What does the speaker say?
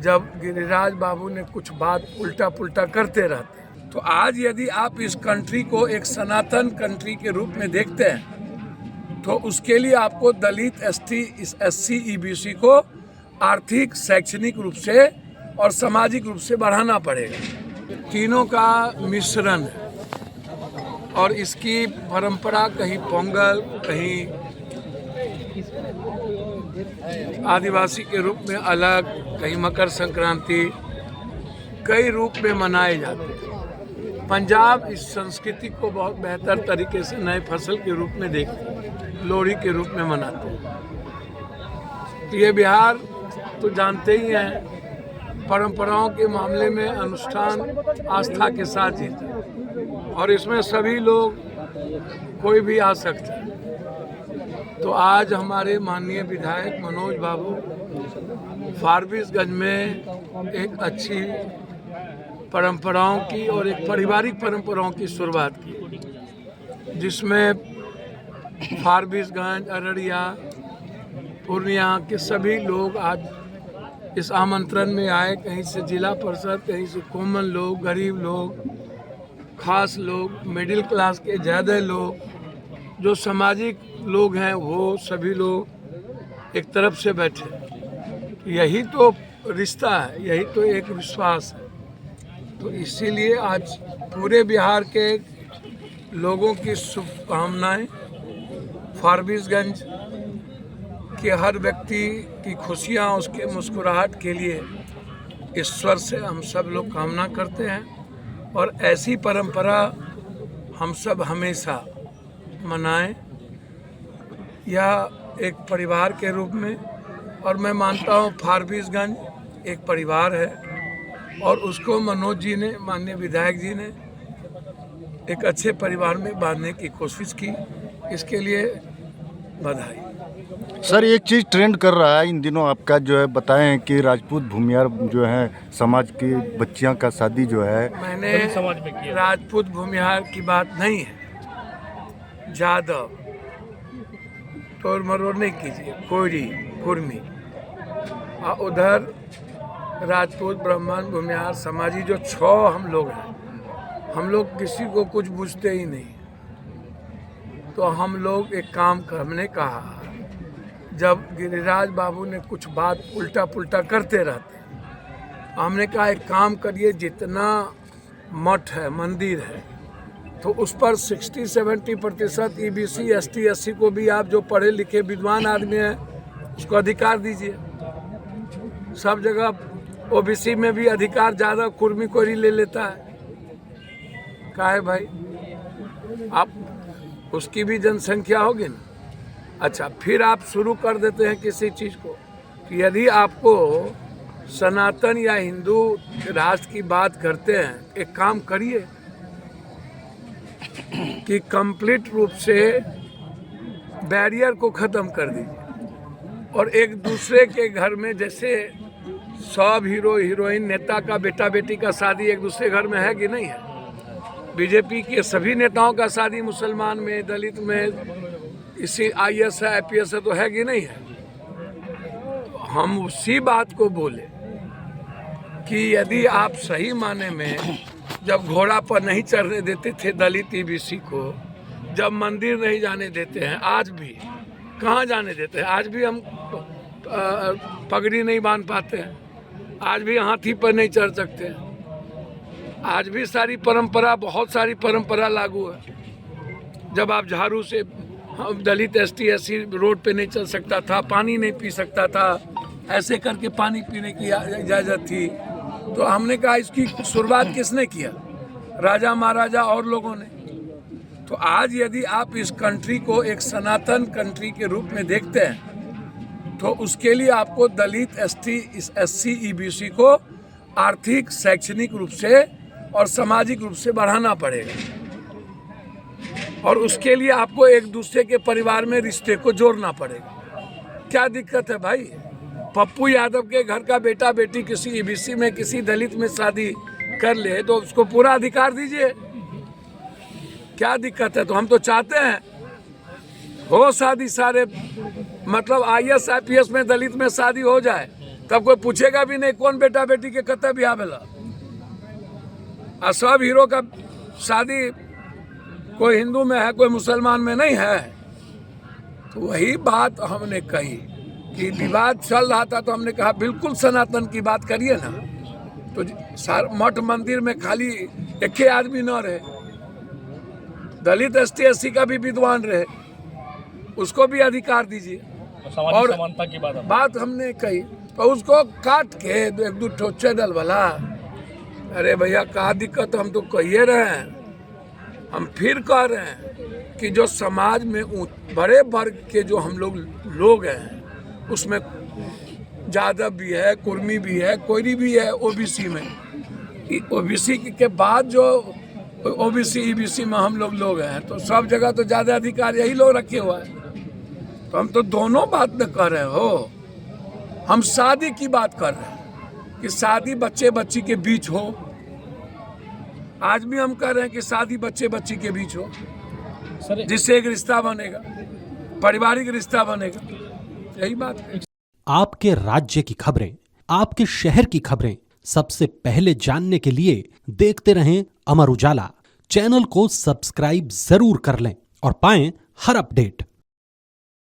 जब गिरिराज बाबू ने कुछ बात उल्टा पुल्टा करते रहते हैं। तो आज यदि आप इस कंट्री को एक सनातन कंट्री के रूप में देखते हैं तो उसके लिए आपको दलित, SC, EBC को आर्थिक, शैक्षणिक रूप से और सामाजिक रूप से बढ़ाना पड़ेगा। तीनों का मिश्रण है और इसकी परंपरा कहीं पोंगल, कहीं आदिवासी के रूप में अलग, कहीं मकर संक्रांति, कई रूप में मनाए जाते हैं। पंजाब इस संस्कृति को बहुत बेहतर तरीके से नए फसल के रूप में देखते हैं, लोहड़ी के रूप में मनाते हैं। तो ये बिहार तो जानते ही हैं, परंपराओं के मामले में अनुष्ठान आस्था के साथ जीते और इसमें सभी लोग, कोई भी आ सकता है। तो आज हमारे माननीय विधायक मनोज बाबू फारबिसगंज में एक अच्छी परंपराओं की और एक पारिवारिक परंपराओं की शुरुआत की, जिसमें फारबिसगंज, अररिया, पूर्णिया के सभी लोग आज इस आमंत्रण में आए। कहीं से जिला परिषद, कहीं से कॉमन लोग, गरीब लोग, खास लोग, मिडिल क्लास के ज़्यादा लोग, जो सामाजिक लोग हैं वो सभी लोग एक तरफ से बैठे। यही तो रिश्ता है, यही तो एक विश्वास है। तो इसीलिए आज पूरे बिहार के लोगों की शुभकामनाएं, फारबिसगंज के हर व्यक्ति की खुशियां, उसके मुस्कुराहट के लिए ईश्वर से हम सब लोग कामना करते हैं और ऐसी परंपरा हम सब हमेशा मनाएं, या एक परिवार के रूप में। और मैं मानता हूँ फारबिसगंज एक परिवार है और उसको मनोज जी ने, माननीय विधायक जी ने एक अच्छे परिवार में बांधने की कोशिश की, इसके लिए बधाई। सर, एक चीज़ ट्रेंड कर रहा है इन दिनों आपका, जो है बताएं कि राजपूत भूमिहार जो है समाज की बच्चियां का शादी जो है मैंने समाज में किया। राजपूत भूमिहार की बात नहीं है, जादव तोड़ मरोड़ नहीं कीजिए, कोयरी, कुर्मी, और उधर राजपूत, ब्राह्मण, भूमिहार, समाजी जो 6 हम लोग हैं, हम लोग किसी को कुछ पूछते ही नहीं। तो हम लोग एक काम कर, हमने कहा, जब गिरिराज बाबू ने कुछ बात उल्टा पुल्टा करते रहते हैं, हमने कहा एक काम करिए, जितना मठ है, मंदिर है, तो उस पर 60-70% EBC, ST, SC को भी आप जो पढ़े लिखे विद्वान आदमी हैं उसको अधिकार दीजिए। सब जगह OBC में भी अधिकार ज़्यादा कुर्मी कोरी ले लेता है। काहे भाई, आप उसकी भी जनसंख्या होगी ना। अच्छा, फिर आप शुरू कर देते हैं किसी चीज़ को कि यदि आपको सनातन या हिंदू राष्ट्र की बात करते हैं, एक काम करिए कि कंप्लीट रूप से बैरियर को ख़त्म कर दीजिए और एक दूसरे के घर में, जैसे सब हीरो हीरोइन, नेता का बेटा बेटी का शादी एक दूसरे घर में है कि नहीं है। बीजेपी के सभी नेताओं का शादी मुसलमान में, दलित में, इसी IAS है, IPS है, तो है कि नहीं है। तो हम उसी बात को बोले कि यदि आप सही माने में, जब घोड़ा पर नहीं चढ़ने देते थे दलित EBC को, जब मंदिर नहीं जाने देते हैं, आज भी कहाँ जाने देते हैं, आज भी हम पगड़ी नहीं बांध पाते हैं, आज भी हाथी पर नहीं चढ़ सकते हैं, आज भी सारी परंपरा, बहुत सारी परंपरा लागू है। जब आप झाड़ू से, दलित ST, SC रोड पे नहीं चल सकता था, पानी नहीं पी सकता था, ऐसे करके पानी पीने की इजाज़त थी। तो हमने कहा इसकी शुरुआत किसने किया, राजा महाराजा और लोगों ने। तो आज यदि आप इस कंट्री को एक सनातन कंट्री के रूप में देखते हैं तो उसके लिए आपको दलित, SC, EBC को आर्थिक, शैक्षणिक रूप से और सामाजिक रूप से बढ़ाना पड़ेगा और उसके लिए आपको एक दूसरे के परिवार में रिश्ते को जोड़ना पड़ेगा। क्या दिक्कत है भाई, पप्पू यादव के घर का बेटा बेटी किसी EBC में, किसी दलित में शादी कर ले तो उसको पूरा अधिकार दीजिए, क्या दिक्कत है। तो हम तो चाहते हैं हो शादी सारे, मतलब IAS IPS में दलित में शादी हो जाए, तब कोई पूछेगा भी नहीं कौन बेटा बेटी के कत्ता ब्याह भेला। आ सब हीरो का शादी कोई हिंदू में है कोई मुसलमान में नहीं है। तो वही बात हमने कही कि विवाद चल रहा था, तो हमने कहा बिल्कुल सनातन की बात करिए ना। तो मठ मंदिर में खाली एक ही आदमी न रहे, दलित ST SC का भी विद्वान रहे, उसको भी अधिकार दीजिए। और समानता की बात हमने कही तो उसको काट के एक दो ठोचे दल वाला। अरे भैया क्या दिक्कत, हम तो कहिए रहे हैं, हम फिर कह रहे हैं कि जो समाज में बड़े वर्ग के जो हम लोग हैं, उसमें यादव भी है, कुर्मी भी है, कोयरी भी है OBC में। OBC के बाद जो OBC EBC में हम लोग हैं, तो सब जगह तो ज़्यादा अधिकार यही लोग रखे हुआ है। तो हम तो दोनों बात न कर रहे हो, हम शादी की बात कर रहे हैं कि शादी बच्चे बच्ची के बीच हो। आज भी हम कह रहे हैं कि शादी बच्चे बच्ची के बीच हो, जिससे एक रिश्ता बनेगा, पारिवारिक रिश्ता बनेगा। यही बात है। आपके राज्य की खबरें, आपके शहर की खबरें सबसे पहले जानने के लिए देखते रहें अमर उजाला। चैनल को सब्सक्राइब जरूर कर लें और पाएं हर अपडेट।